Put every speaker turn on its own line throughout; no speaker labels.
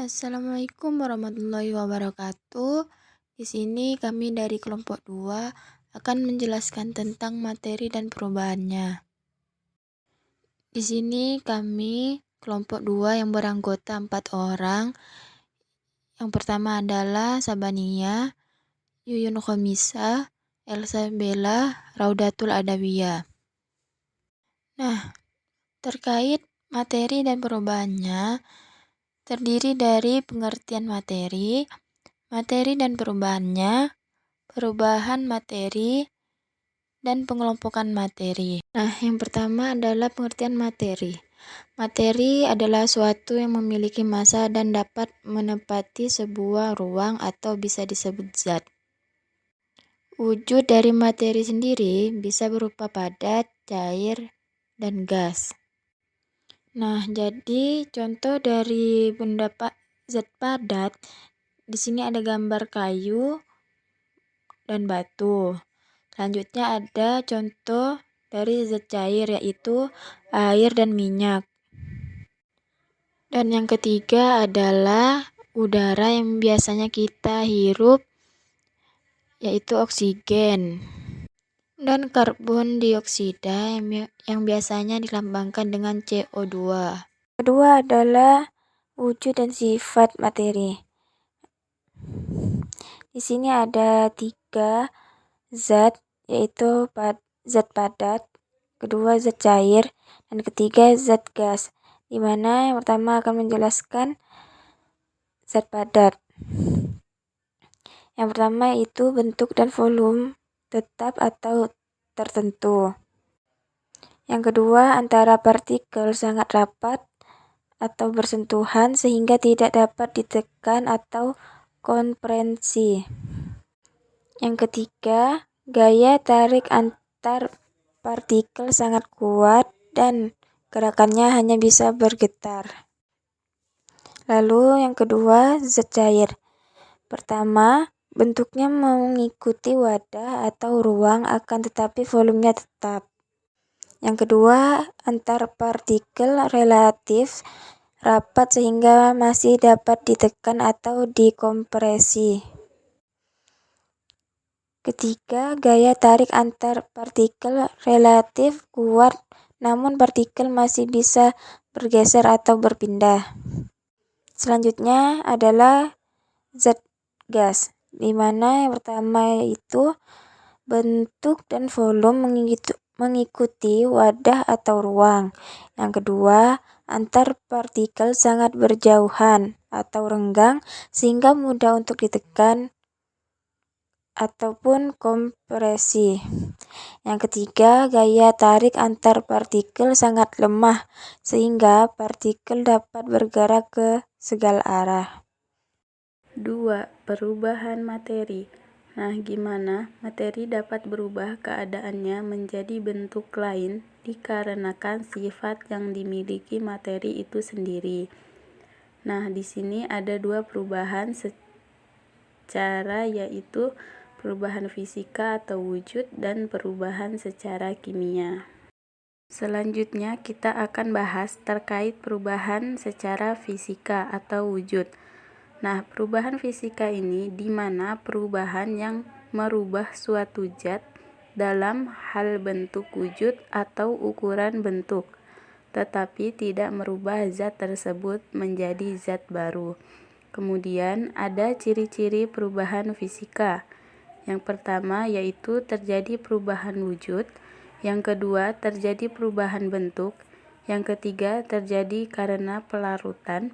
Assalamualaikum warahmatullahi wabarakatuh. Di sini kami dari kelompok 2 akan menjelaskan tentang materi dan perubahannya. Di sini kami kelompok 2 yang beranggota 4 orang. Yang pertama adalah Sabania, Yuyun Khomisa, Elsa Bella, Raudatul Adawiyah. Nah, terkait materi dan perubahannya, terdiri dari pengertian materi dan perubahannya, perubahan materi, dan pengelompokan materi. Nah, yang pertama adalah pengertian materi. Materi adalah suatu yang memiliki massa dan dapat menempati sebuah ruang atau bisa disebut zat. Wujud dari materi sendiri bisa berupa padat, cair, dan gas. Nah, jadi contoh dari benda zat padat, di sini ada gambar kayu dan batu. Selanjutnya ada contoh dari zat cair, yaitu air dan minyak. Dan yang ketiga adalah udara yang biasanya kita hirup, yaitu oksigen. Dan karbon dioksida yang biasanya dilambangkan dengan CO2. Kedua adalah wujud dan sifat materi. Di sini ada 3 zat, yaitu zat padat, kedua zat cair, dan ketiga zat gas, di mana yang pertama akan menjelaskan zat padat. Yang pertama itu bentuk dan volume tetap atau tertentu. Yang kedua, antara partikel sangat rapat atau bersentuhan sehingga tidak dapat ditekan atau kompresi. Yang ketiga, gaya tarik antar partikel sangat kuat dan gerakannya hanya bisa bergetar. Lalu yang kedua, zat cair. Pertama, bentuknya mengikuti wadah atau ruang akan tetapi volumenya tetap. Yang kedua, antar partikel relatif rapat sehingga masih dapat ditekan atau dikompresi. Ketiga, gaya tarik antar partikel relatif kuat namun partikel masih bisa bergeser atau berpindah. Selanjutnya adalah zat gas, di mana yang pertama itu bentuk dan volume mengikuti wadah atau ruang. Yang kedua, antar partikel sangat berjauhan atau renggang sehingga mudah untuk ditekan ataupun kompresi. Yang ketiga, gaya tarik antar partikel sangat lemah sehingga partikel dapat bergerak ke segala arah.
2. Perubahan materi. Nah, gimana materi dapat berubah keadaannya menjadi bentuk lain dikarenakan sifat yang dimiliki materi itu sendiri. Nah, di sini ada 2 perubahan secara, yaitu perubahan fisika atau wujud dan perubahan secara kimia. Selanjutnya kita akan bahas terkait perubahan secara fisika atau wujud. Nah, perubahan fisika ini di mana perubahan yang merubah suatu zat dalam hal bentuk wujud atau ukuran bentuk, tetapi tidak merubah zat tersebut menjadi zat baru. Kemudian ada ciri-ciri perubahan fisika. Yang pertama yaitu terjadi perubahan wujud, yang kedua terjadi perubahan bentuk, yang ketiga terjadi karena pelarutan,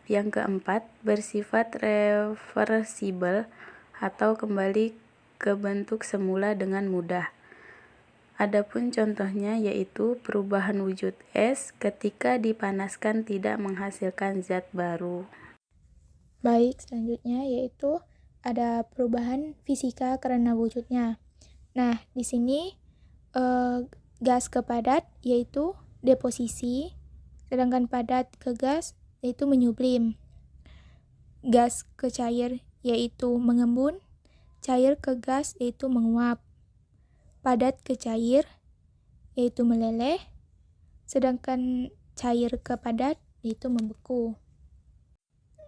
yang keempat bersifat reversibel atau kembali ke bentuk semula dengan mudah. Adapun contohnya yaitu perubahan wujud es ketika dipanaskan tidak menghasilkan zat baru.
Baik, selanjutnya yaitu ada perubahan fisika karena wujudnya. Nah, di sini gas ke padat yaitu deposisi, sedangkan padat ke gas yaitu menyublim. Gas ke cair yaitu mengembun, cair ke gas yaitu menguap. Padat ke cair yaitu meleleh, sedangkan cair ke padat yaitu membeku.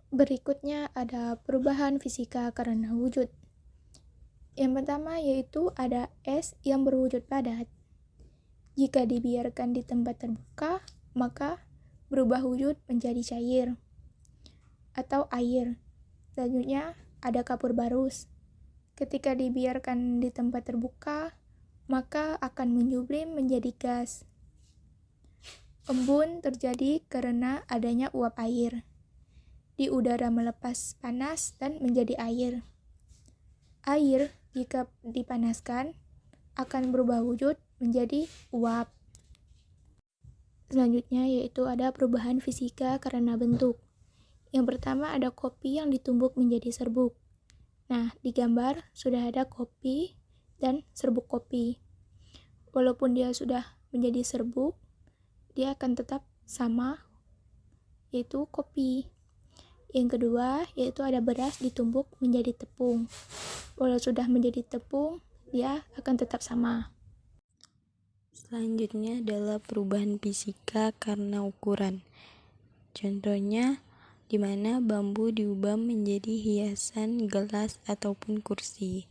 Berikutnya ada perubahan fisika karena wujud. Yang pertama yaitu ada es yang berwujud padat. Jika dibiarkan di tempat terbuka, maka berubah wujud menjadi cair atau air. Selanjutnya ada kapur barus. Ketika dibiarkan di tempat terbuka, maka akan menyublim menjadi gas. Embun terjadi karena adanya uap air. Di udara melepas panas dan menjadi air. Air jika dipanaskan akan berubah wujud menjadi uap. Selanjutnya yaitu ada perubahan fisika karena bentuk. Yang pertama ada kopi yang ditumbuk menjadi serbuk. Nah, di gambar sudah ada kopi dan serbuk kopi. Walaupun dia sudah menjadi serbuk, dia akan tetap sama, yaitu kopi. Yang kedua yaitu ada beras ditumbuk menjadi tepung. Walau sudah menjadi tepung, dia akan tetap sama.
Selanjutnya adalah perubahan fisika karena ukuran. Contohnya, di mana bambu diubah menjadi hiasan gelas ataupun kursi.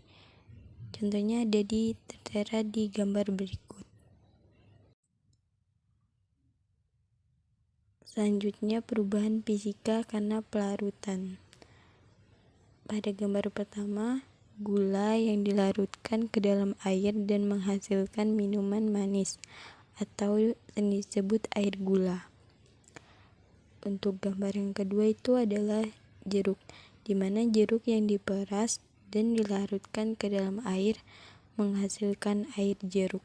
Contohnya tertera di gambar berikut. Selanjutnya perubahan fisika karena pelarutan. Pada gambar pertama, gula yang dilarutkan ke dalam air dan menghasilkan minuman manis atau yang disebut air gula. Untuk gambar yang kedua itu adalah jeruk, di mana jeruk yang diperas dan dilarutkan ke dalam air menghasilkan air jeruk.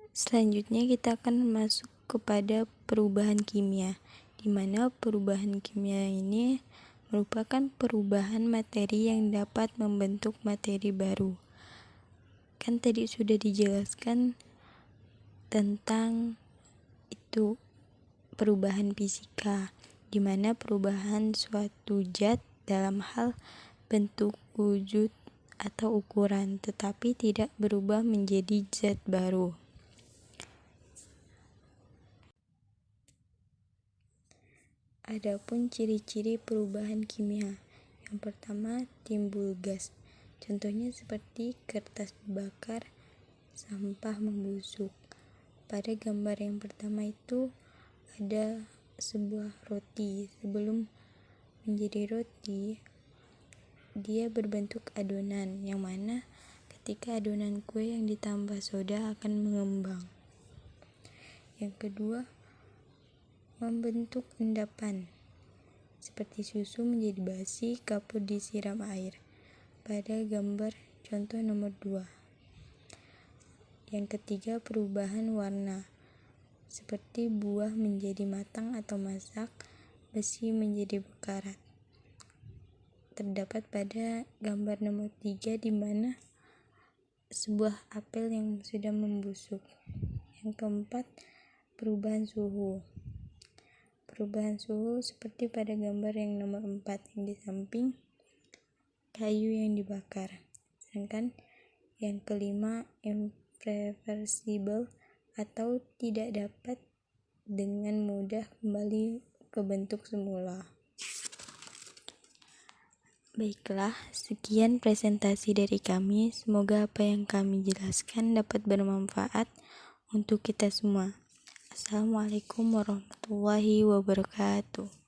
Selanjutnya kita akan masuk kepada perubahan kimia, di mana perubahan kimia ini merupakan perubahan materi yang dapat membentuk materi baru. Kan tadi sudah dijelaskan tentang itu perubahan fisika, di mana perubahan suatu zat dalam hal bentuk, wujud, atau ukuran, tetapi tidak berubah menjadi zat baru. Adapun ciri-ciri perubahan kimia, yang pertama timbul gas, contohnya seperti kertas dibakar, sampah membusuk. Pada gambar yang pertama itu ada sebuah roti. Sebelum menjadi roti, dia berbentuk adonan, yang mana ketika adonan kue yang ditambah soda akan mengembang. Yang kedua, membentuk endapan, seperti susu menjadi basi, kapur disiram air. Pada gambar contoh nomor 2. Yang ketiga, perubahan warna, seperti buah menjadi matang atau masak, besi menjadi bekarat. Terdapat pada gambar nomor 3, di mana sebuah apel yang sudah membusuk. Yang keempat, perubahan suhu. Perubahan suhu seperti pada gambar yang nomor 4 yang di samping, kayu yang dibakar. Sedangkan yang kelima, irreversible atau tidak dapat dengan mudah kembali ke bentuk semula. Baiklah, sekian presentasi dari kami. Semoga apa yang kami jelaskan dapat bermanfaat untuk kita semua. Assalamualaikum warahmatullahi wabarakatuh.